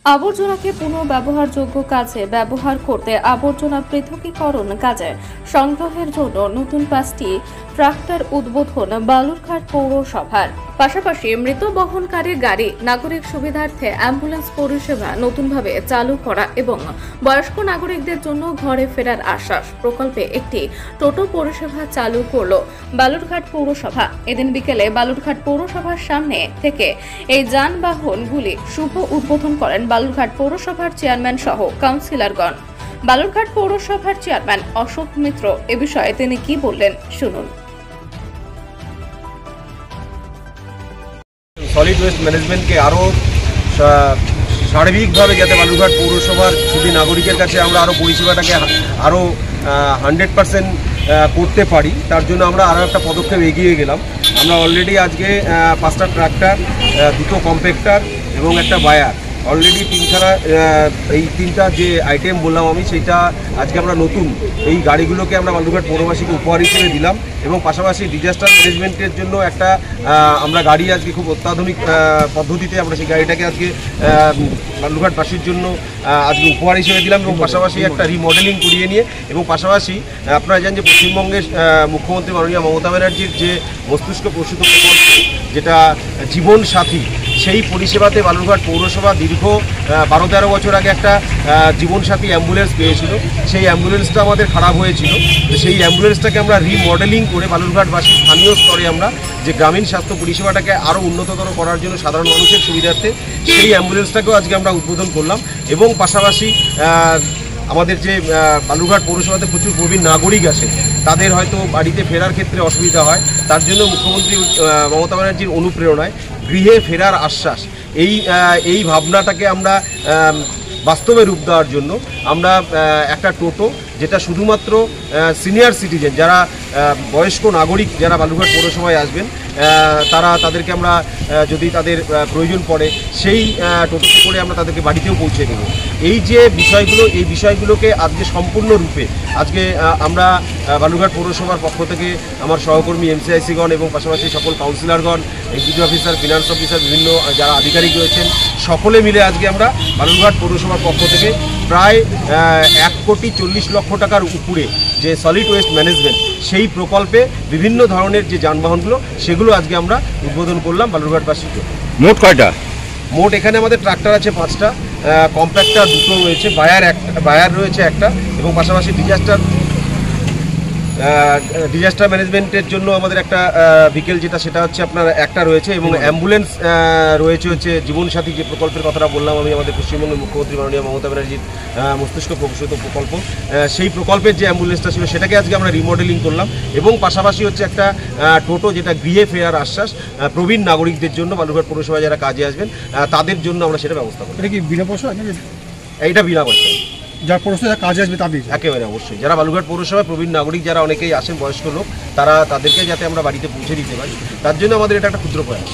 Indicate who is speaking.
Speaker 1: আবর্জনাকে পুনর্ব্যবহারযোগ্য কাজে ব্যবহার করতে আবর্জনা পৃথকীকরণ কাজে সংগ্রহের জন্য নতুন 5টি ট্রাক্টর উদ্বোধন বালুরঘাট পৌরসভার। পাশাপাশি মৃত বহনকারী গাড়ি নাগরিক সুবিধার্থে অ্যাম্বুলেন্স পরিষেবা নতুনভাবে চালু করা এবং বয়স্ক নাগরিকদের জন্য ঘরে ফেরার আশ্বাস প্রকল্পে একটি টোটো পরিষেবা চালু করল বালুরঘাট পৌরসভা। এদিন বিকেলে বালুরঘাট পৌরসভার সামনে থেকে এই যানবাহনগুলি শুভ উদ্বোধন করেন বালুরঘাট পৌরসভার চেয়ারম্যান সহ কাউন্সিলরগণ। বালুরঘাট পৌরসভার চেয়ারম্যান অশোক মিত্র এ বিষয়ে তিনি কি বললেন শুনুন।
Speaker 2: সলিড ওয়েস্ট ম্যানেজমেন্টকে আরও সার্বিকভাবে যাতে বালুরঘাট পৌরসভার শুধু নাগরিকের কাছে আমরা আরও পরিষেবাটাকে আরও 100% করতে পারি, তার জন্য আমরা আরও একটা পদক্ষেপ এগিয়ে গেলাম। আমরা অলরেডি আজকে 5টা ট্রাক্টর, 2টো কম্প্যাক্টার এবং একটা বায়ার অলরেডি এই 3টা যে আইটেম বললাম আমি, সেইটা আজকে আমরা নতুন এই গাড়িগুলোকে আমরা বালুরঘাট পৌরবাসীকে উপহার হিসেবে দিলাম। এবং পাশাপাশি ডিজাস্টার ম্যানেজমেন্টের জন্য একটা আমরা গাড়ি আজকে খুব অত্যাধুনিক পদ্ধতিতে আমরা সেই গাড়িটাকে আজকে বালুরঘাটবাসীর জন্য আজকে উপহার হিসেবে দিলাম। এবং পাশাপাশি একটা রিমডেলিং করিয়ে নিয়ে এবং পাশাপাশি আপনারা জানেন যে পশ্চিমবঙ্গের মুখ্যমন্ত্রী মাননীয় মমতা ব্যানার্জির যে মস্তিষ্ক প্রসূত প্রকল্প যেটা জীবন সাথী, সেই পরিষেবাতে বালুরঘাট পৌরসভা দীর্ঘ 12-13 বছর আগে একটা জীবনসাথী অ্যাম্বুলেন্স পেয়েছিল। সেই অ্যাম্বুলেন্সটা আমাদের খারাপ হয়েছিল, সেই অ্যাম্বুলেন্সটাকে আমরা রিমডেলিং করে বালুরঘাটবাসী স্থানীয় স্তরে আমরা যে গ্রামীণ স্বাস্থ্য পরিষেবাটাকে আরও উন্নততর করার জন্য সাধারণ মানুষের সুবিধার্থে সেই অ্যাম্বুলেন্সটাকেও আজকে আমরা উদ্বোধন করলাম। এবং পাশাপাশি আমাদের যে বালুরঘাট পৌরসভাতে প্রচুর প্রবীণ নাগরিক আছে, তাদের হয়তো বাড়িতে ফেরার ক্ষেত্রে অসুবিধা হয়, তার জন্য মুখ্যমন্ত্রী মমতা ব্যানার্জির অনুপ্রেরণায় গৃহে ফেরার আশ্বাস এই ভাবনাটাকে আমরা বাস্তবে রূপ দেওয়ার জন্য আমরা একটা টোটো, যেটা শুধুমাত্র সিনিয়র সিটিজেন যারা বয়স্ক নাগরিক যারা বালুরঘাট পৌরসভায় আসবেন তাদেরকে আমরা যদি তাদের প্রয়োজন পড়ে সেই টোটোতে করে আমরা তাদেরকে বাড়িতেও পৌঁছে দেব। এই যে বিষয়গুলো, এই বিষয়গুলোকে আজকে সম্পূর্ণরূপে আজকে আমরা বালুরঘাট পৌরসভার পক্ষ থেকে আমার সহকর্মী এমসিআইসিগণ এবং পাশাপাশি সকল কাউন্সিলরগণ, এক্সিকিউটিভ অফিসার, ফিনান্স অফিসার, বিভিন্ন যারা আধিকারিক রয়েছেন, সকলে মিলে আজকে আমরা বালুরঘাট পৌরসভার পক্ষ থেকে প্রায় 1,40,00,000 টাকার উপরে যে সলিড ওয়েস্ট ম্যানেজমেন্ট সেই প্রকল্পে বিভিন্ন ধরনের যে যানবাহনগুলো সেগুলো আজকে আমরা উদ্বোধন করলাম বালুরঘাটবাসীর জন্য।
Speaker 3: মোট কয়টা?
Speaker 2: মোট এখানে আমাদের ট্রাক্টর আছে 5টা, কম্প্যাক্টার 2টো রয়েছে, বায়ার রয়েছে একটা, এবং পাশাপাশি ডিজাস্টার ম্যানেজমেন্টের জন্য আমাদের একটা ভেহিকেল যেটা সেটা হচ্ছে আপনার একটা রয়েছে, এবং অ্যাম্বুলেন্স রয়েছে হচ্ছে জীবনসাথী যে প্রকল্পের কথাটা বললাম আমি, আমাদের পশ্চিমবঙ্গের মুখ্যমন্ত্রী মাননীয় মমতা ব্যানার্জির মস্তিষ্ক প্রসূত প্রকল্প, সেই প্রকল্পের যে অ্যাম্বুলেন্সটা ছিল সেটাকে আজকে আমরা রিমডেলিং করলাম। এবং পাশাপাশি হচ্ছে একটা টোটো, যেটা গৃহে ফেরার আশ্বাস প্রবীণ নাগরিকদের জন্য বালুরঘাট পৌরসভায় যারা কাজে আসবেন তাদের জন্য আমরা সেটা ব্যবস্থা করি।
Speaker 4: এটা কি বিনা পয়সা?
Speaker 2: এইটা বিনা পয়সায়
Speaker 4: যারা পৌরসভা কাজে আসবে তাদের?
Speaker 2: একেবারে অবশ্যই, যারা বালুরঘাট পৌরসভায় প্রবীণ নাগরিক যারা অনেকেই আসেন, বয়স্ক লোক, তাদেরকে যাতে আমরা বাড়িতে পৌঁছে দিতে পারি, তার জন্য আমাদের এটা একটা ক্ষুদ্র প্রয়াস।